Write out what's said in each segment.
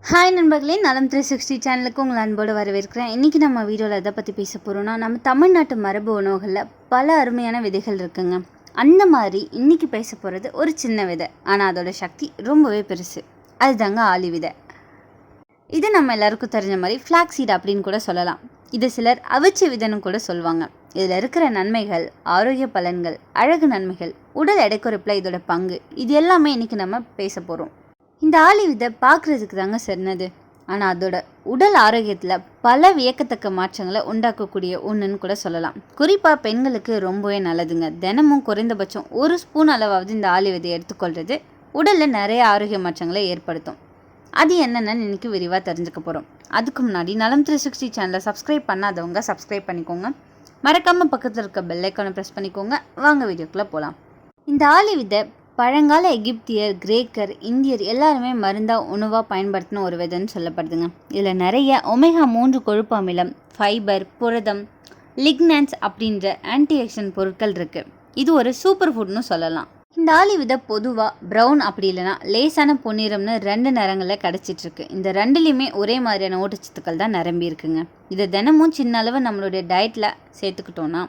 Hi நண்பர்களே, நலம் 360 சேனலுக்கு உங்களை அன்போடு வரவேற்கிறேன். இன்றைக்கி நம்ம வீடியோவில் எதை பற்றி பேச போகிறோன்னா, நம்ம தமிழ்நாட்டு மரபு உணவுகளில் பல அருமையான விதைகள் இருக்குங்க. அந்த மாதிரி இன்றைக்கி பேச போகிறது ஒரு சின்ன விதை, ஆனால் அதோட சக்தி ரொம்பவே பெருசு. அதுதாங்க ஆளி விதை. இது நம்ம எல்லாருக்கும் தெரிஞ்ச மாதிரி ஃப்ளாக் சீட் அப்படின்னு கூட சொல்லலாம். இது சிலர் அவிச்ச விதைன்னு கூட சொல்லுவாங்க. இதில் இருக்கிற நன்மைகள், ஆரோக்கிய பலன்கள், அழகு நன்மைகள், உடல் எடை குறைப்பில் இதோட பங்கு, இது எல்லாமே இன்றைக்கி நம்ம பேச போகிறோம். இந்த ஆளி விதை பார்க்குறதுக்கு தாங்க சிறந்தது, ஆனால் அதோட உடல் ஆரோக்கியத்தில் பல வியக்கத்தக்க மாற்றங்களை உண்டாக்கக்கூடிய ஒன்றுன்னு கூட சொல்லலாம். குறிப்பாக பெண்களுக்கு ரொம்பவே நல்லதுங்க. தினமும் குறைந்தபட்சம் 1 ஸ்பூன் அளவாவது இந்த ஆளி விதையை எடுத்துக்கொள்வது உடலில் நிறைய ஆரோக்கிய மாற்றங்களை ஏற்படுத்தும். அது என்னென்னு இன்னைக்கு விரிவாக தெரிஞ்சுக்க போகிறோம். அதுக்கு முன்னாடி நலம் 360 சேனலை சப்ஸ்கிரைப் பண்ணாதவங்க சப்ஸ்கிரைப் பண்ணிக்கோங்க. மறக்காமல் பக்கத்தில் இருக்க பெல் ஐக்கானை ப்ரெஸ் பண்ணிக்கோங்க. வாங்க வீடியோக்குள்ளே போகலாம். இந்த ஆளி விதை பழங்கால எகிப்தியர், கிரேக்கர், இந்தியர் எல்லாருமே மருந்தாக உணவாக பயன்படுத்தின ஒரு விதைன்னு சொல்லப்படுதுங்க. இதில் நிறைய ஒமேகா 3 கொழுப்பு அமிலம், ஃபைபர், புரதம், லிக்னன்ஸ் அப்படின்ற ஆன்டிஆக்சிடன்ட் பொருட்கள் இருக்குது. இது ஒரு சூப்பர் ஃபுட்னு சொல்லலாம். இந்த ஆளி விதை பொதுவாக ப்ரௌன் அப்படி இல்லைனா லேசான பொன்னிறம்னு 2 நிறங்களில் கிடச்சிட்ருக்கு. இந்த ரெண்டுலேயுமே ஒரே மாதிரியான ஊட்டச்சத்துக்கள் தான் நிரம்பி இருக்குங்க. இதை தினமும் சின்ன அளவு நம்மளுடைய டயட்டில் சேர்த்துக்கிட்டோன்னா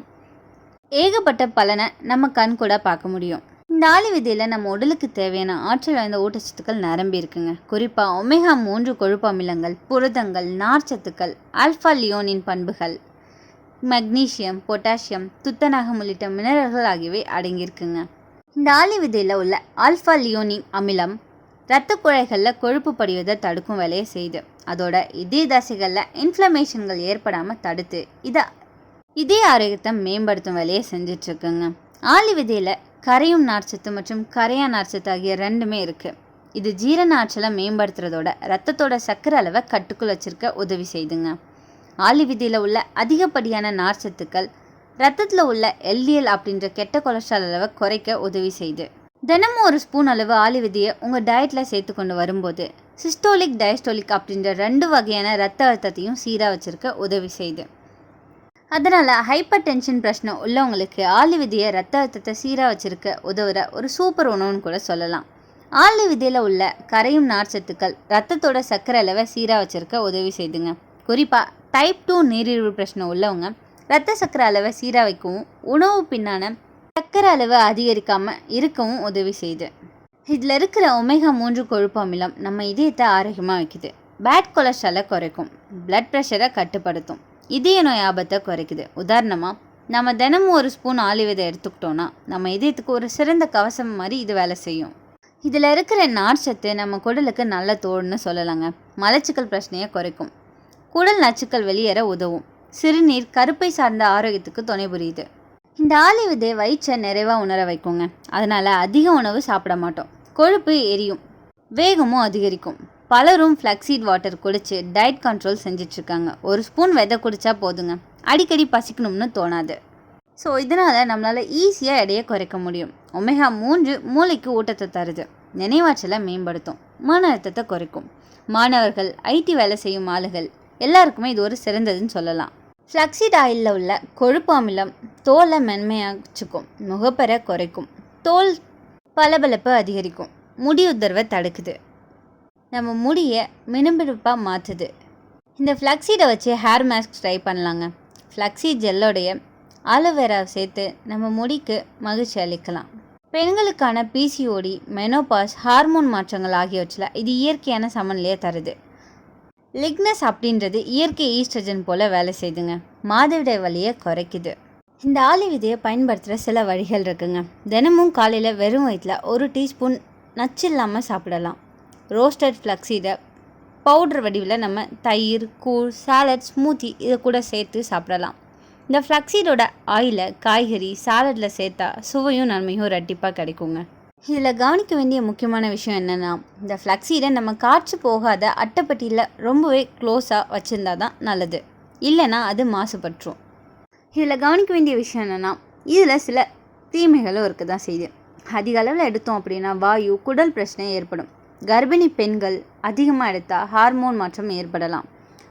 ஏகப்பட்ட பலனை நம்ம கண் கூட பார்க்க முடியும். இந்த ஆளி விதையில் நம்ம உடலுக்கு தேவையான ஆற்றல் வாய்ந்த ஊட்டச்சத்துக்கள் நிரம்பி இருக்குங்க. குறிப்பாக ஒமேகா 3 கொழுப்பு அமிலங்கள், புரதங்கள், நார்ச்சத்துக்கள், ஆல்ஃபா லியோனின் பண்புகள், மக்னீசியம், பொட்டாசியம், துத்தநாகம் உள்ளிட்ட மினரல்கள் ஆகியவை அடங்கியிருக்குங்க. இந்த ஆளி விதையில் உள்ள ஆல்ஃபா லியோனின் அமிலம் இரத்த குழாய்களில் கொழுப்பு படிவதை தடுக்கும் வேலையை செய்யுது. அதோட இதய தசைகளில் இன்ஃப்ளமேஷன்கள் ஏற்படாமல் தடுத்து இதய ஆரோக்கியத்தை மேம்படுத்தும் வேலையை செஞ்சிட்ருக்குங்க. ஆளி விதையில் கரையும் நார்ச்சத்து மற்றும் கரையா நார்ச்சத்து ஆகிய 2மே இருக்குது. இது ஜீரண ஆற்றலை மேம்படுத்துறதோட ரத்தத்தோட சர்க்கரை அளவை கட்டுக்குள் வச்சிருக்க உதவி செய்துங்க. ஆளி விதையில் உள்ள அதிகப்படியான நார்ச்சத்துக்கள் ரத்தத்தில் உள்ள எல்டிஎல் அப்படின்ற கெட்ட கொலஸ்ட்ரால் அளவை குறைக்க உதவி செய்யுது. தினமும் 1 ஸ்பூன் அளவு ஆளி விதையை உங்கள் டயட்டில் சேர்த்து கொண்டு வரும்போது சிஸ்டோலிக், டயஸ்டோலிக் அப்படின்ற 2 வகையான ரத்த அழுத்தத்தையும் சீராக வச்சிருக்க உதவி செய்யுது. அதனால் ஹைப்பர் டென்ஷன் பிரச்சனை உள்ளவங்களுக்கு ஆளி விதையை ரத்த அழுத்தத்தை சீராக வச்சுருக்க உதவுற ஒரு சூப்பர் உணவுன்னு கூட சொல்லலாம். ஆளி விதையில் உள்ள கரையும் நார்ச்சத்துக்கள் ரத்தத்தோட சர்க்கரை அளவை சீராக வச்சுருக்க உதவி செய்துங்க. குறிப்பாக டைப் 2 நீரிழிவு பிரச்சனை உள்ளவங்க ரத்த சர்க்கரை அளவை சீராக வைக்கவும் உணவு பின்னான சர்க்கரை அளவை அதிகரிக்காமல் இருக்கவும் உதவி செய்யுது. இதில் இருக்கிற ஒமேகா 3 கொழுப்பு அமிலம் நம்ம இதயத்தை ஆரோக்கியமாக வைக்குது. பேட் கொலஸ்ட்ராலை குறைக்கும், பிளட் ப்ரெஷரை கட்டுப்படுத்தும், இதய நோய் ஆபத்தை குறைக்குது. உதாரணமாக நம்ம தினமும் 1 ஸ்பூன் ஆளி விதை எடுத்துக்கிட்டோன்னா நம்ம இதயத்துக்கு ஒரு சிறந்த கவசம் மாதிரி இது வேலை செய்யும். இதில் இருக்கிற நார்ச்சத்து நம்ம குடலுக்கு நல்ல தோல்னு சொல்லலாங்க. மலச்சிக்கல் பிரச்சனையை குறைக்கும், குடல் நச்சுக்கள் வெளியேற உதவும், சிறுநீர், கருப்பை சார்ந்த ஆரோக்கியத்துக்கு துணை புரியுது. இந்த ஆளி விதை வயிற்றை நிறைவாக உணர வைக்குங்க. அதனால் அதிக உணவு சாப்பிட மாட்டோம், கொழுப்பு எரியும், வேகமும் அதிகரிக்கும். பலரும் ஃப்ளக்ஸீட் வாட்டர் குடிச்சு டயட் கண்ட்ரோல் செஞ்சிட்ருக்காங்க. 1 ஸ்பூன் விதை குடித்தா போதுங்க, அடிக்கடி பசிக்கணும்னு தோணாது. ஸோ இதனால் நம்மளால் ஈஸியாக எடையை குறைக்க முடியும். ஒமேகா 3 மூளைக்கு ஊட்டத்தை தருது, நினைவாற்றலை மேம்படுத்தும், மன அழுத்தத்தை குறைக்கும். மாணவர்கள், ஐடி வேலை செய்யும் ஆளுகள் எல்லாருக்குமே இது ஒரு சிறந்ததுன்னு சொல்லலாம். ஃப்ளக்ஸீட் ஆயிலில் உள்ள கொழுப்பு அமிலம் தோலை மென்மையாச்சுக்கும், முகப்பரை குறைக்கும், தோல் பளபளப்பு அதிகரிக்கும், முடி உதிர்வை தடுக்குது, நம்ம முடியை மினுமினுப்பாக மாற்றுது. இந்த ஃப்ளக்ஸீடை வச்சு ஹேர் மாஸ்க் ட்ரை பண்ணலாங்க. ஃப்ளக்ஸீட் ஜெல்லோடைய ஆலோவேராவை சேர்த்து நம்ம முடிக்கு மகிழ்ச்சி அளிக்கலாம். பெண்களுக்கான பிசிஓடி, மெனோபாஸ், ஹார்மோன் மாற்றங்கள் ஆகியவற்றில் இது இயற்கையான சமநிலையை தருது. லிக்னஸ் அப்படின்றது இயற்கை ஈஸ்ட்ரஜன் போல் வேலை செய்துங்க, மாதவிடாய் வலியை குறைக்குது. இந்த ஆளி விதையை பயன்படுத்துகிற சில வழிகள் இருக்குங்க. தினமும் காலையில் வெறும் வயிற்றில் 1 டீஸ்பூன் நச்சு இல்லாமல் சாப்பிடலாம். ரோஸ்டட் ஃப்ளக்ஸீடை பவுடர் வடிவில் நம்ம தயிர், கூழ், சாலட், ஸ்மூத்தி இதை கூட சேர்த்து சாப்பிடலாம். இந்த ஃப்ளக்ஸீடோட ஆயிலை காய்கறி, சாலட்டில் சேர்த்தா சுவையும் நன்மையும் ரெட்டிப்பாக கிடைக்குங்க. இதில் கவனிக்க வேண்டிய முக்கியமான விஷயம் என்னென்னா, இந்த ஃப்ளக்ஸீடை நம்ம காற்று போகாத அட்டைப்பட்டியில் ரொம்பவே க்ளோஸாக வச்சுருந்தா தான் நல்லது, இல்லைன்னா அது மாசுபட்டுரும். இதில் கவனிக்க வேண்டிய விஷயம் என்னென்னா, இதில் சில தீமைகளும் இருக்க தான் செய்யுது. அதிக அளவில் எடுத்தோம் அப்படின்னா வாயு, குடல் பிரச்சனை ஏற்படும். கர்ப்பிணி பெண்கள் அதிகமாக எடுத்தால் ஹார்மோன் மாற்றம் ஏற்படலாம்.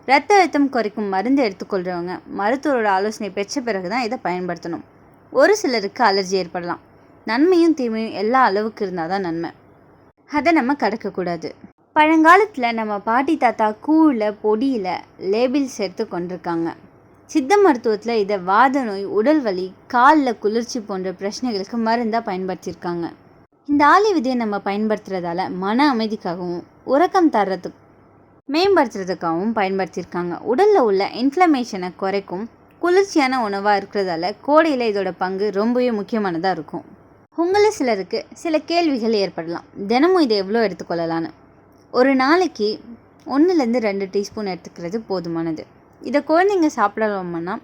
இரத்த அழுத்தம் குறைக்கும் மருந்து எடுத்துக்கொள்கிறவங்க மருத்துவரோட ஆலோசனை பெற்ற பிறகு தான் இதை பயன்படுத்தணும். ஒரு சிலருக்கு அலர்ஜி ஏற்படலாம். நன்மையும் தீமையும் எல்லா அளவுக்கு இருந்தால் தான் நன்மை, அதை நம்ம கடக்கக்கூடாது. பழங்காலத்தில் நம்ம பாட்டி தாத்தா கூழில் பொடியில் லேபிள் சேர்த்து கொண்டிருக்காங்க. சித்த மருத்துவத்தில் இதை வாத நோய், உடல் வலி, காலில் குளிர்ச்சி போன்ற பிரச்சனைகளுக்கு மருந்தாக பயன்படுத்தியிருக்காங்க. இந்த ஆளி விதையை நம்ம பயன்படுத்துறதால மன அமைதிக்காகவும் உறக்கம் தர்றதுக்கு மேம்படுத்துறதுக்காகவும் பயன்படுத்தியிருக்காங்க. உடலில் உள்ள இன்ஃப்ளமேஷனை குறைக்கும் குளிர்ச்சியான உணவாக இருக்கிறதால கோடையில் இதோட பங்கு ரொம்பவே முக்கியமானதாக இருக்கும். உங்களில் சிலருக்கு சில கேள்விகள் ஏற்படலாம், தினமும் இதை எவ்வளோ எடுத்துக்கொள்ளலான்னு. ஒரு நாளைக்கு 1-2 டீஸ்பூன் எடுத்துக்கிறது போதுமானது. இதை குழந்தைங்க சாப்பிடலாமான்னா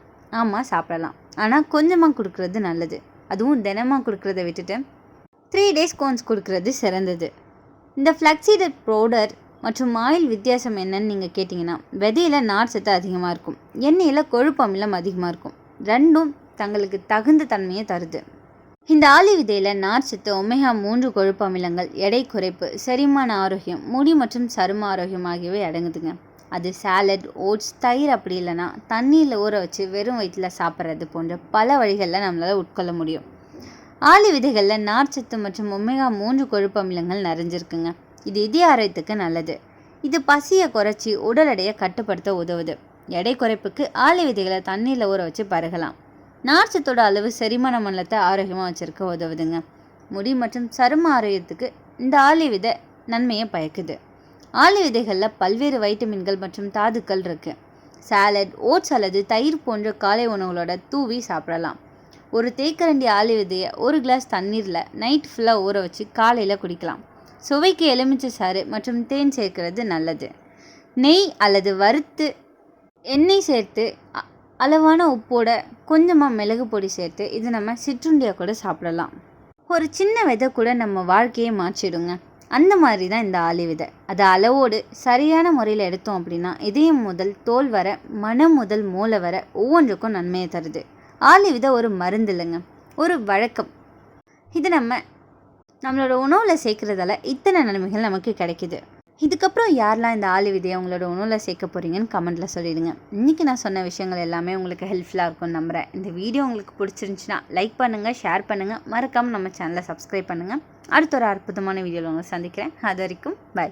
ஆமாம் சாப்பிடலாம், ஆனால் கொஞ்சமாக கொடுக்கறது நல்லது. அதுவும் தினமாக கொடுக்கறத விட்டுட்டு 3 days கோன்ஸ் கொடுக்கறது சிறந்தது. இந்த ஃப்ளக்ஸீட் பவுடர் மற்றும் ஆயில் வித்தியாசம் என்னன்னு நீங்கள் கேட்டிங்கன்னா, விதையில் நார் சத்து அதிகமாக இருக்கும், எண்ணெயில் கொழுப்பு அமிலம் அதிகமாக இருக்கும். ரெண்டும் தங்களுக்கு தகுந்த தன்மையை தருது. இந்த ஆளி விதையில் நார் சத்து, ஒமேகா 3 கொழுப்பு அமிலங்கள், எடை குறைப்பு, செரிமான ஆரோக்கியம், முடி மற்றும் சரும ஆரோக்கியம் ஆகியவை அடங்குதுங்க. அது சாலட், ஓட்ஸ், தயிர் அப்படி இல்லைன்னா தண்ணியில் ஊற வச்சு வெறும் வயிற்றில் சாப்பிட்றது போன்ற பல வழிகளில் நம்மளால் உட்கொள்ள முடியும். ஆளி விதைகளில் நார்ச்சத்து மற்றும் ஒமேகா 3 கொழுப்பு அமிலங்கள் நிறைஞ்சிருக்குங்க. இது இதய ஆரோக்கியத்துக்கு நல்லது. இது பசியை குறைச்சி உடல் எடையை கட்டுப்படுத்த உதவுது. எடை குறைப்புக்கு ஆளி விதைகளை தண்ணியில் ஊற வச்சு பருகலாம். நார்ச்சத்தோட அளவு செரிமான மண்டலத்தை ஆரோக்கியமாக வச்சுருக்க உதவுதுங்க. முடி மற்றும் சரும ஆரோக்கியத்துக்கு இந்த ஆளி விதை நன்மையை பயக்குது. ஆளி விதைகளில் பல்வேறு வைட்டமின்கள் மற்றும் தாதுக்கள் இருக்குது. சாலட், ஓட்ஸ் அல்லது தயிர் போன்ற காலை உணவுகளோட தூவி சாப்பிடலாம். ஒரு தேக்கரண்டி ஆளி விதையை 1 கிளாஸ் தண்ணீரில் நைட் ஃபுல்லாக ஊற வச்சு காலையில் குடிக்கலாம். சுவைக்கு எலுமிச்சை சாறு மற்றும் தேன் சேர்க்கிறது நல்லது. நெய் அல்லது வறுத்து எண்ணெய் சேர்த்து அளவான உப்போட கொஞ்சமாக மிளகு பொடி சேர்த்து இது நம்ம சிற்றுண்டியாக கூட சாப்பிடலாம். ஒரு சின்ன விதை கூட நம்ம வாழ்க்கையை மாற்றிடுங்க. அந்த மாதிரி தான் இந்த ஆளி விதை. அதை அளவோடு சரியான முறையில் எடுத்தோம் அப்படின்னா இதயம் முதல் தோல் வர, மனம் முதல் மூளை வர ஒவ்வொன்றுக்கும் நன்மையை தருது. ஆளி விதை ஒரு மருந்து இல்லைங்க, ஒரு வழக்கம். இது நம்மளோட உணவில் சேர்க்குறதால இத்தனை நன்மைகள் நமக்கு கிடைக்கிது. இதுக்கப்புறம் யாரெல்லாம் இந்த ஆளி விதையை உங்களோட உணவில் சேர்க்க போகிறீங்கன்னு கமெண்ட்டில் சொல்லிடுங்க. இன்றைக்கி நான் சொன்ன விஷயங்கள் எல்லாமே உங்களுக்கு ஹெல்ப்ஃபுல்லாக இருக்கும்னு நம்புகிறேன். இந்த வீடியோ உங்களுக்கு பிடிச்சிருந்துச்சுன்னா லைக் பண்ணுங்கள், ஷேர் பண்ணுங்கள், மறக்காமல் நம்ம சேனலை சப்ஸ்கிரைப் பண்ணுங்கள். அடுத்த ஒரு அற்புதமான வீடியோவில் உங்களை சந்திக்கிறேன். அது வரைக்கும் பை.